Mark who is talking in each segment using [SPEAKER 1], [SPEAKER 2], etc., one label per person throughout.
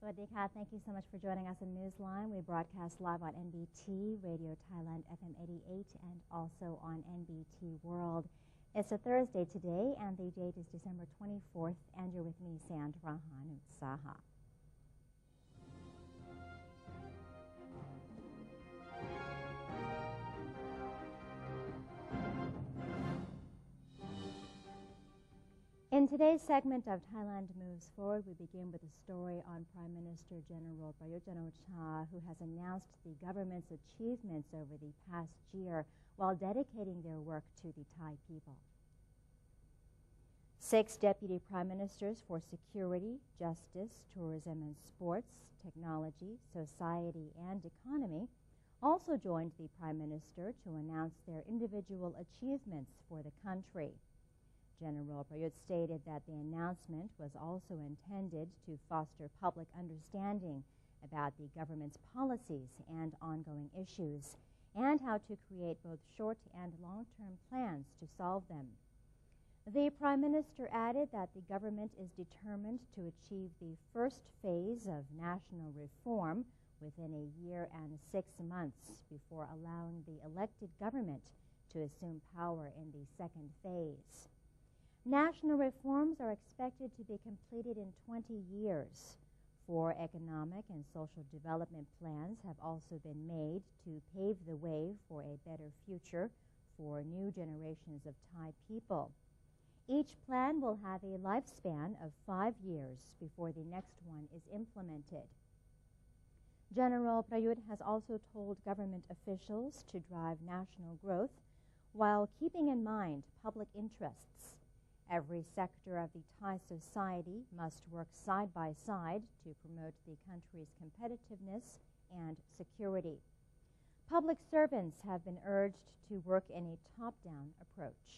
[SPEAKER 1] สวัสดีค่ะ Thank you so much for joining us in Newsline. We broadcast live on NBT, Radio Thailand FM 88, and also on NBT World. It's a Thursday today, and the date is December 24th, and you're with me, Sandra Hanutsaha. In today's segment of Thailand Moves Forward, we begin with a story on Prime Minister General Prayut Chan-o-cha, who has announced the government's achievements over the past year while dedicating their work to the Thai people. 6 deputy prime ministers for security, justice, tourism and sports, technology, society and economy also joined the prime minister to announce their individual achievements for the country. General Prayut stated that the announcement was also intended to foster public understanding about the government's policies and ongoing issues, and how to create both short and long-term plans to solve them. The Prime Minister added that the government is determined to achieve the first phase of national reform within a year and 6 months before allowing the elected government to assume power in the second phase. National reforms are expected to be completed in 20 years. 4 economic and social development plans have also been made to pave the way for a better future for new generations of Thai people. Each plan will have a lifespan of 5 years before the next one is implemented. General Prayut has also told government officials to drive national growth while keeping in mind public interests. Every sector of the Thai society must work side by side to promote the country's competitiveness and security. Public servants have been urged to work in a top-down approach.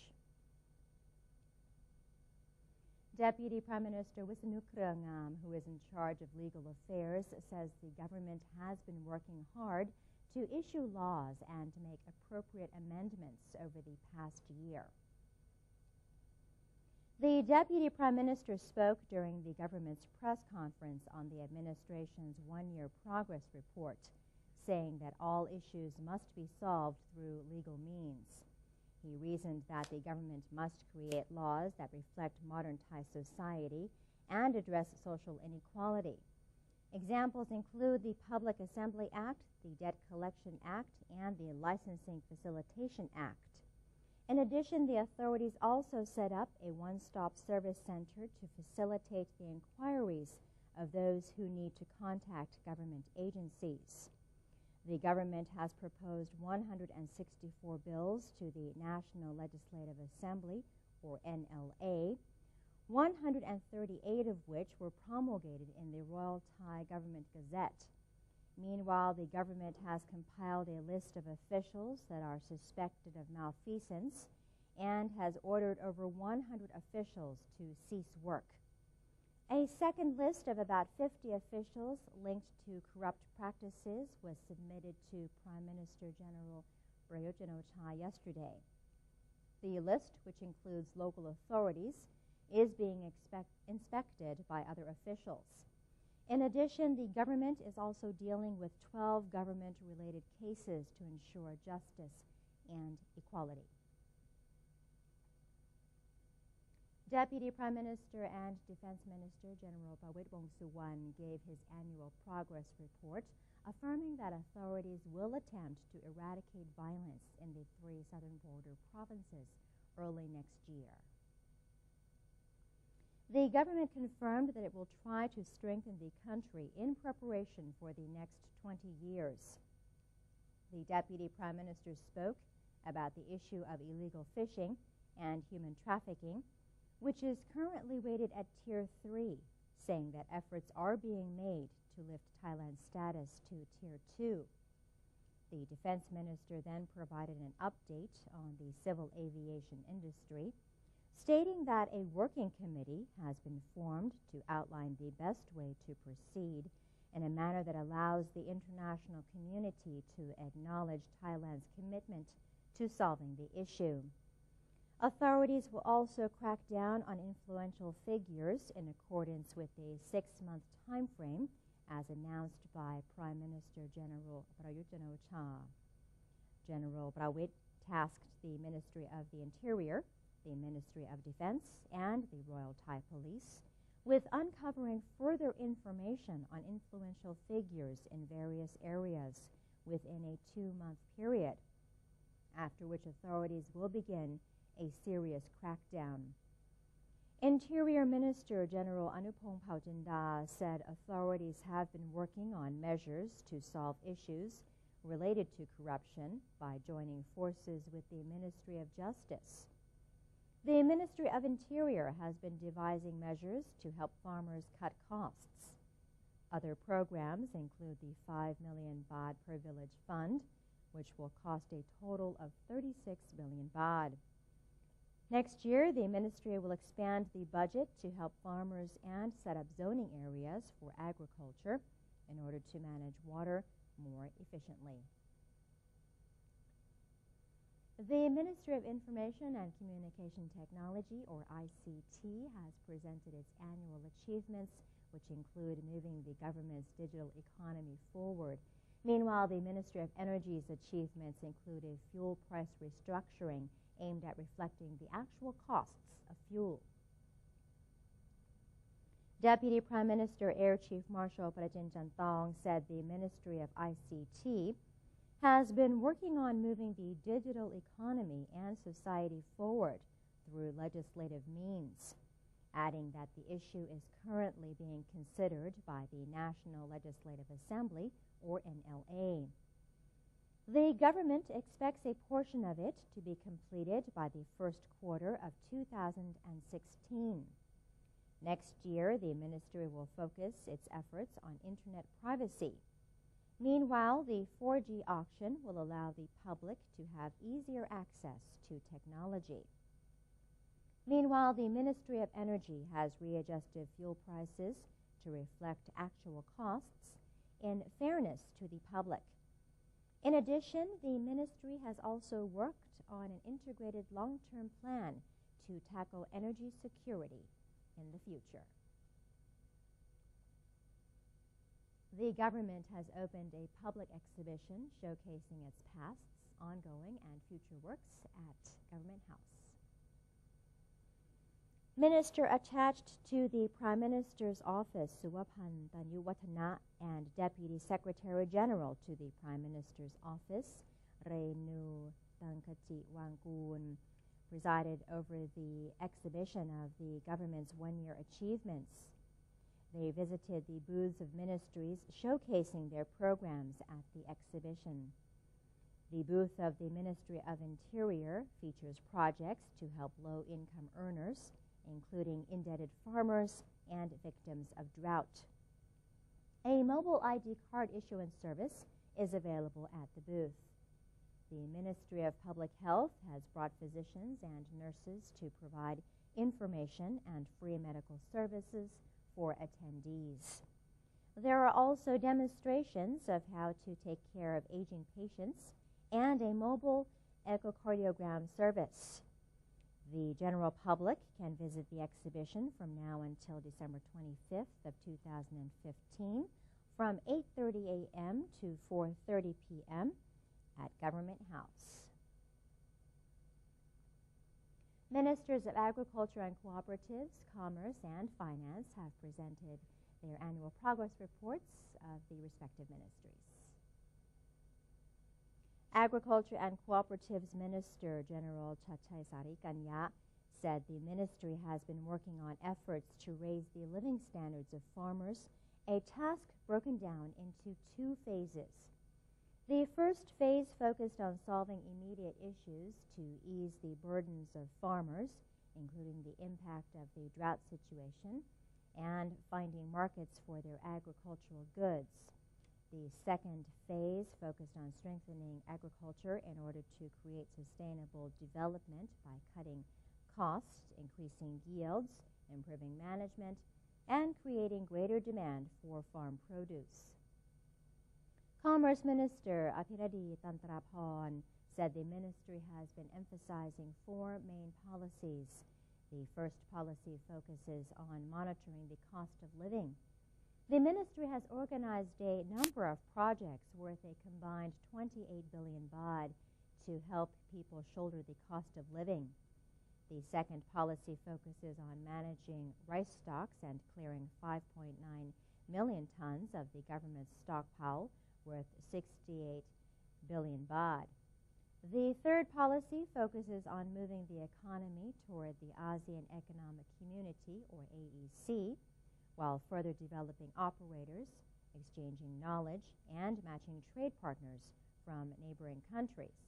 [SPEAKER 1] Deputy Prime Minister Wisnu Krungam, who is in charge of legal affairs, says the government has been working hard to issue laws and to make appropriate amendments over the past year. The Deputy Prime Minister spoke during the government's press conference on the administration's one-year progress report, saying that all issues must be solved through legal means. He reasoned that the government must create laws that reflect modern Thai society and address social inequality. Examples include the Public Assembly Act, the Debt Collection Act, and the Licensing Facilitation Act. In addition, the authorities also set up a one-stop service center to facilitate the inquiries of those who need to contact government agencies. The government has proposed 164 bills to the National Legislative Assembly, or NLA, 138 of which were promulgated in the Royal Thai Government Gazette. Meanwhile, the government has compiled a list of officials that are suspected of malfeasance and has ordered over 100 officials to cease work. A second list of about 50 officials linked to corrupt practices was submitted to Prime Minister General Prayut Chan-o-cha yesterday. The list, which includes local authorities, is being inspected by other officials. In addition, the government is also dealing with 12 government-related cases to ensure justice and equality. Deputy Prime Minister and Defense Minister General Pawit Wongsuwan gave his annual progress report, affirming that authorities will attempt to eradicate violence in the 3 southern border provinces early next year. The government confirmed that it will try to strengthen the country in preparation for the next 20 years. The Deputy Prime Minister spoke about the issue of illegal fishing and human trafficking, which is currently rated at Tier 3, saying that efforts are being made to lift Thailand's status to Tier 2. The Defense Minister then provided an update on the civil aviation industry, stating that a working committee has been formed to outline the best way to proceed in a manner that allows the international community to acknowledge Thailand's commitment to solving the issue. Authorities will also crack down on influential figures in accordance with a 6-month time frame as announced by Prime Minister General Prayut Chan-o-cha. General Prawit tasked the Ministry of the Interior, the Ministry of Defense, and the Royal Thai Police with uncovering further information on influential figures in various areas within a 2-month period, after which authorities will begin a serious crackdown. Interior Minister General Anupong Paujinda said authorities have been working on measures to solve issues related to corruption by joining forces with the Ministry of Justice. The Ministry of Interior has been devising measures to help farmers cut costs. Other programs include the 5 million baht per village fund, which will cost a total of 36 million baht. Next year, the ministry will expand the budget to help farmers and set up zoning areas for agriculture in order to manage water more efficiently. The Ministry of Information and Communication Technology, or ICT, has presented its annual achievements, which include moving the government's digital economy forward. Meanwhile, the Ministry of Energy's achievements include a fuel price restructuring aimed at reflecting the actual costs of fuel. Deputy Prime Minister Air Chief Marshal Prajin Chantong said the Ministry of ICT has been working on moving the digital economy and society forward through legislative means, adding that the issue is currently being considered by the National Legislative Assembly, or NLA. The government expects a portion of it to be completed by the first quarter of 2016. Next year, the ministry will focus its efforts on Internet privacy. Meanwhile, the 4G auction will allow the public to have easier access to technology. Meanwhile, the Ministry of Energy has readjusted fuel prices to reflect actual costs in fairness to the public. In addition, the ministry has also worked on an integrated long-term plan to tackle energy security in the future. The government has opened a public exhibition showcasing its past, ongoing, and future works at Government House. Minister attached to the Prime Minister's office, Suwapan Tanyuwatana, and Deputy Secretary General to the Prime Minister's office, Renu Tangkati Wangkun, presided over the exhibition of the government's one-year achievements. They visited the booths of ministries showcasing their programs at the exhibition. The booth of the Ministry of Interior features projects to help low-income earners, including indebted farmers and victims of drought. A mobile ID card issuance service is available at the booth. The Ministry of Public Health has brought physicians and nurses to provide information and free medical services for attendees. There are also demonstrations of how to take care of aging patients and a mobile echocardiogram service. The general public can visit the exhibition from now until December 25th of 2015 from 8:30 a.m. to 4:30 p.m. at Government House. Ministers of Agriculture and Cooperatives, Commerce, and Finance have presented their annual progress reports of the respective ministries. Agriculture and Cooperatives Minister General Chachay Sarikanya said the ministry has been working on efforts to raise the living standards of farmers, a task broken down into 2 phases. The first phase focused on solving immediate issues to ease the burdens of farmers, including the impact of the drought situation, and finding markets for their agricultural goods. The second phase focused on strengthening agriculture in order to create sustainable development by cutting costs, increasing yields, improving management, and creating greater demand for farm produce. Commerce Minister Apiradi Tantraporn said the ministry has been emphasizing 4 main policies. The first policy focuses on monitoring the cost of living. The ministry has organized a number of projects worth a combined 28 billion baht to help people shoulder the cost of living. The second policy focuses on managing rice stocks and clearing 5.9 million tons of the government's stockpile worth 68 billion baht. The third policy focuses on moving the economy toward the ASEAN Economic Community, or AEC, while further developing operators, exchanging knowledge, and matching trade partners from neighboring countries.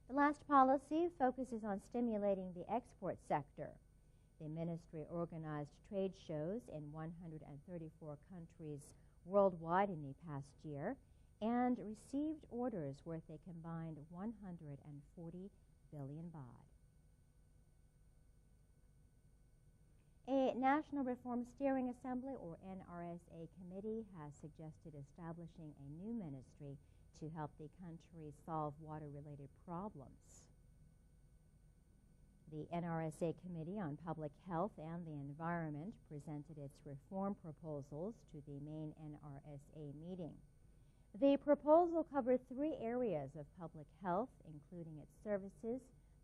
[SPEAKER 1] The last policy focuses on stimulating the export sector. The ministry organized trade shows in 134 countries worldwide in the past year and received orders worth a combined 140 billion baht. A National Reform Steering Assembly, or NRSA, committee has suggested establishing a new ministry to help the country solve water-related problems. The NRSA Committee on Public Health and the Environment presented its reform proposals to the main NRSA meeting. The proposal covered 3 areas of public health, including its services,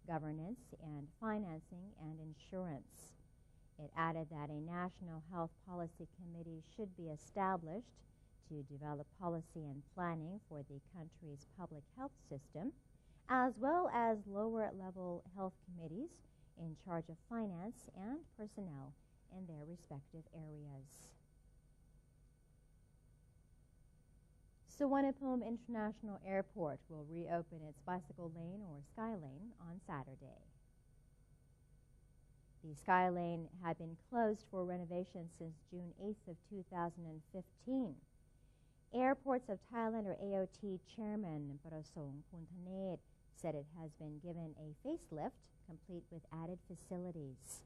[SPEAKER 1] governance, and financing and insurance. It added that a National Health Policy Committee should be established to develop policy and planning for the country's public health system, as well as lower-level health committees in charge of finance and personnel in their respective areas. Suvarnabhumi International Airport will reopen its bicycle lane, or Sky Lane, on Saturday. The Sky Lane had been closed for renovation since June 8th of 2015. Airports of Thailand, or AOT Chairman Prasong Puntanet, said it has been given a facelift complete with added facilities.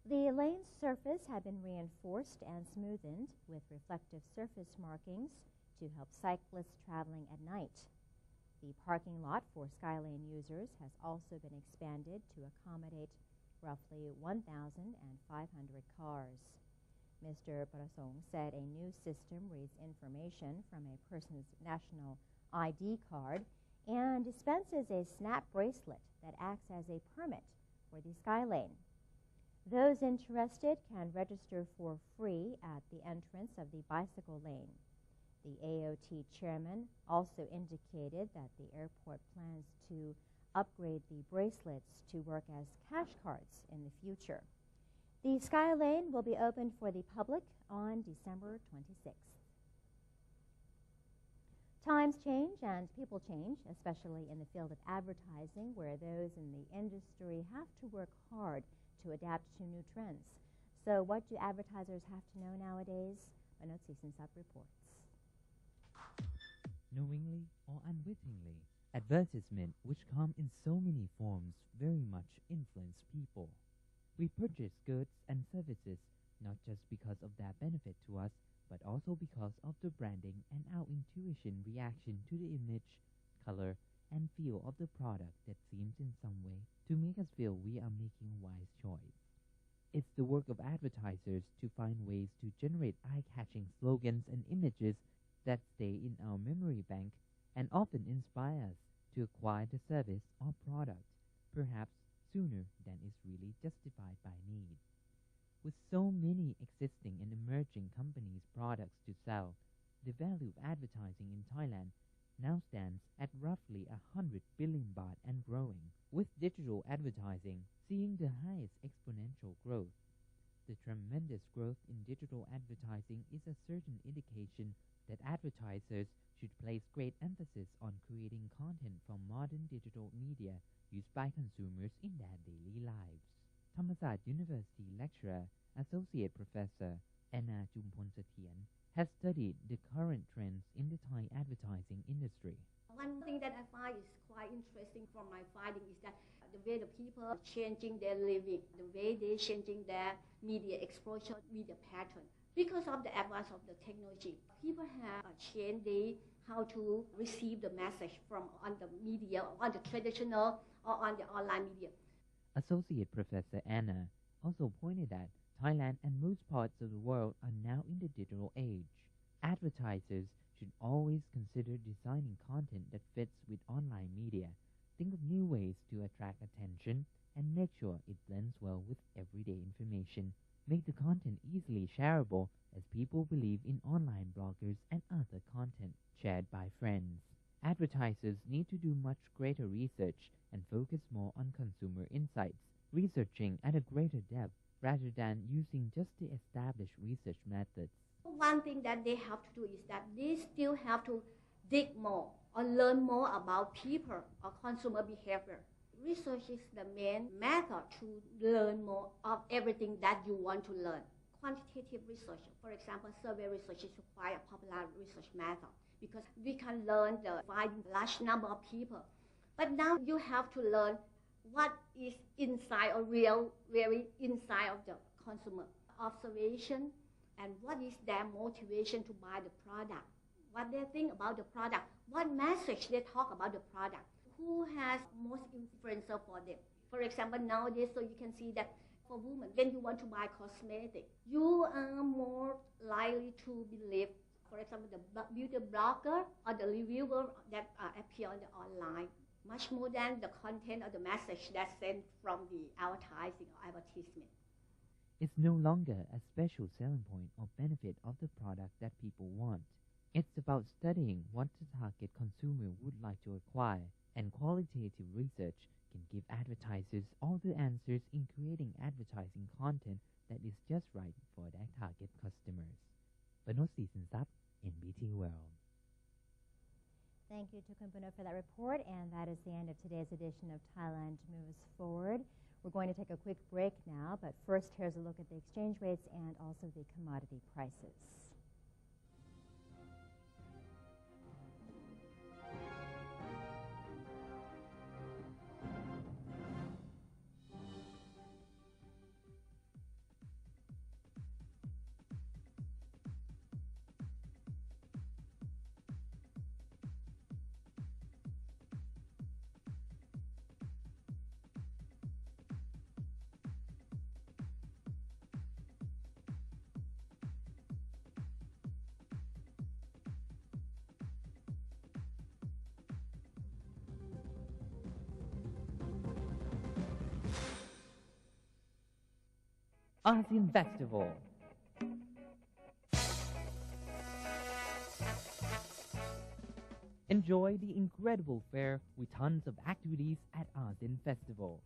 [SPEAKER 1] The lane's surface had been reinforced and smoothened with reflective surface markings to help cyclists traveling at night. The parking lot for Skylane users has also been expanded to accommodate roughly 1,500 cars. Mr. Prasong said a new system reads information from a person's national ID card and dispenses a snap bracelet that acts as a permit for the Skylane. Those interested can register for free at the entrance of the bicycle lane. The AOT chairman also indicated that the airport plans to upgrade the bracelets to work as cash cards in the future. The Sky Lane will be opened for the public on December 26th. Times change and people change, especially in the field of advertising, where those in the industry have to work hard to adapt to new trends. So what do advertisers have to know nowadays? Manoj Sisansap reports.
[SPEAKER 2] Knowingly or unwittingly, advertisement, which come in so many forms, very much influence people. We purchase goods and services not just because of their benefit to us, but also because of the branding and our intuition reaction to the image, color, and feel of the product that seems in some way to make us feel we are making a wise choice. It's the work of advertisers to find ways to generate eye-catching slogans and images that stay in our memory bank and often inspire us to acquire the service or product, perhaps sooner than is really justified by need. With so many existing and emerging companies' products to sell, the value of advertising in Thailand now stands at roughly 100 billion baht and growing, with digital advertising seeing the highest exponential growth. The tremendous growth in digital advertising is a certain indication that advertisers should place great emphasis on creating content from modern digital media used by consumers in their daily lives. Thammasat University lecturer, Associate Professor Anna Jumponsathian has studied the current trends in the Thai advertising industry.
[SPEAKER 3] One thing that I find is quite interesting from my finding is that the way the people are changing their living, the way they're changing their media exposure, media pattern. Because of the advance of the technology, people have changed how to receive the message from on the media, on the traditional or on the online media.
[SPEAKER 2] Associate Professor Anna also pointed that Thailand and most parts of the world are now in the digital age. Advertisers should always consider designing content that fits with online media. Think of new ways to attract attention and make sure it blends well with everyday information. Make the content easily shareable as people believe in online bloggers and other content shared by friends. Advertisers need to do much greater research and focus more on consumer insights, researching at a greater depth rather than using just the established research methods.
[SPEAKER 3] One thing that they have to do is that they still have to dig more or learn more about people or consumer behavior. Research is the main method to learn more of everything that you want to learn. Quantitative research, for example, survey research is quite a popular research method because we can learn the finding large number of people. But now you have to learn what is inside or very inside of the consumer. Observation and what is their motivation to buy the product, what they think about the product, what message they talk about the product, who has most influencer for them. For example, nowadays, so you can see that for women, when you want to buy cosmetic, you are more likely to believe, for example, the beauty blogger or the reviewer that appear on the online, much more than the content or the message that's sent from the advertising or advertisement.
[SPEAKER 2] It's no longer a special selling point or benefit of the product that people want. It's about studying what the target consumer would like to acquire, and qualitative research can give advertisers all the answers in creating advertising content that is just right for their target customers. Panos Sisansap, NBT World.
[SPEAKER 1] Thank you to Kumpano for that report, and that is the end of today's edition of Thailand Moves Forward. We're going to take a quick break now, but first here's a look at the exchange rates and also the commodity prices.
[SPEAKER 2] ASEAN Festival. Enjoy the incredible fair with tons of activities at ASEAN Festival.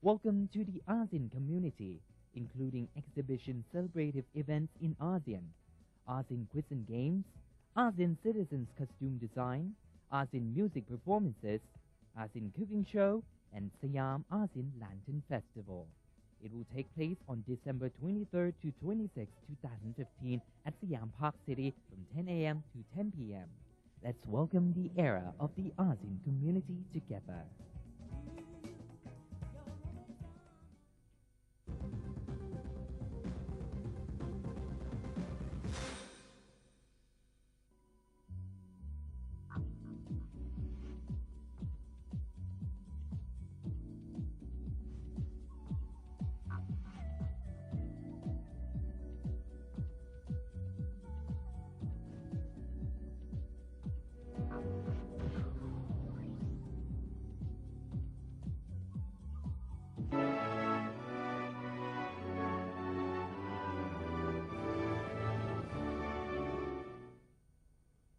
[SPEAKER 2] Welcome to the ASEAN community, including exhibition celebrative events in ASEAN, ASEAN quiz and games, ASEAN citizens costume design, ASEAN music performances, ASEAN cooking show, and Siam ASEAN Lantern Festival. It will take place on December 23rd to 26th, 2015 at Siam Park City from 10 a.m. to 10 p.m. Let's welcome the era of the ASEAN community together.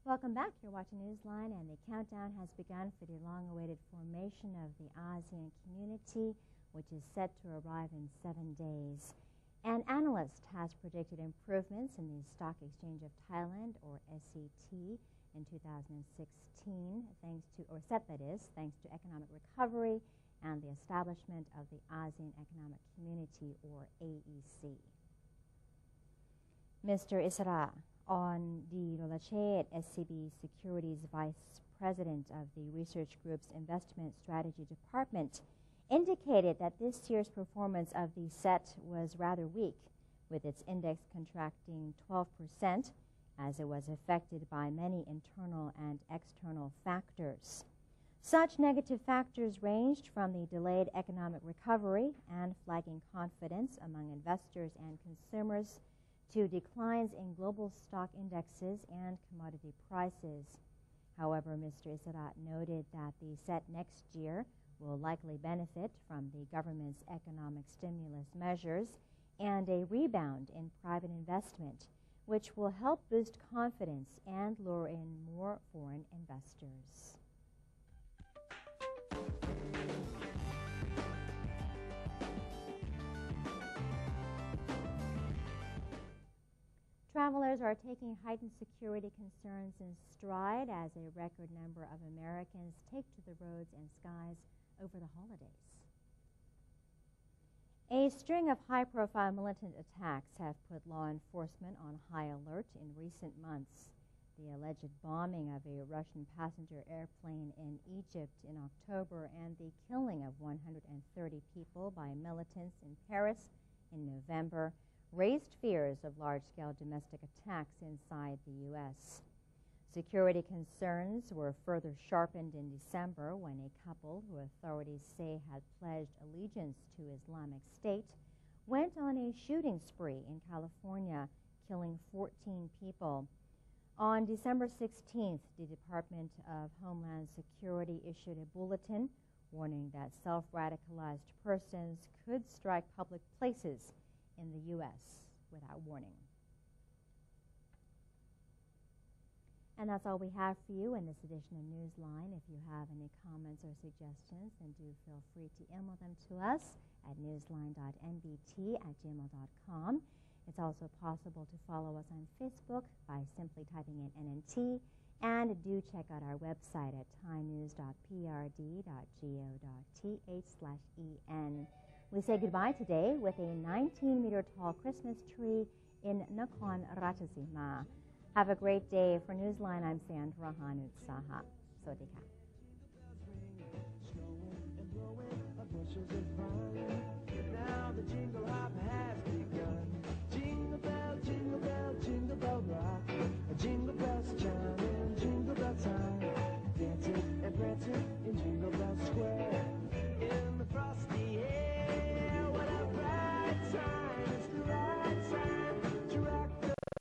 [SPEAKER 1] Welcome back. You're watching Newsline, and the countdown has begun for the long-awaited formation of the ASEAN community, which is set to arrive in 7 days. An analyst has predicted improvements in the Stock Exchange of Thailand, or SET, in 2016, thanks to economic recovery and the establishment of the ASEAN Economic Community, or AEC. Mr. Isara on the Lolachet, SCB Securities Vice President of the Research Group's Investment Strategy Department, indicated that this year's performance of the SET was rather weak, with its index contracting 12%, as it was affected by many internal and external factors. Such negative factors ranged from the delayed economic recovery and flagging confidence among investors and consumers to declines in global stock indexes and commodity prices. However, Mr. Isarat noted that the set next year will likely benefit from the government's economic stimulus measures and a rebound in private investment, which will help boost confidence and lure in more foreign investors. Travelers are taking heightened security concerns in stride as a record number of Americans take to the roads and skies over the holidays. A string of high-profile militant attacks have put law enforcement on high alert in recent months. The alleged bombing of a Russian passenger airplane in Egypt in October and the killing of 130 people by militants in Paris in November raised fears of large-scale domestic attacks inside the U.S. Security concerns were further sharpened in December when a couple who authorities say had pledged allegiance to Islamic State went on a shooting spree in California, killing 14 people. On December 16th, the Department of Homeland Security issued a bulletin warning that self-radicalized persons could strike public places in the U.S. without warning. And that's all we have for you in this edition of Newsline. If you have any comments or suggestions, then do feel free to email them to us at newsline.nbt@gmail.com. It's also possible to follow us on Facebook by simply typing in NNT, and do check out our website at thainews.prd.go.th/en. We say goodbye today with a 19-meter tall Christmas tree in Nakhon Ratchasima. Have a great day. For Newsline, I'm Sandra Hanut Saha. Sawadee ka.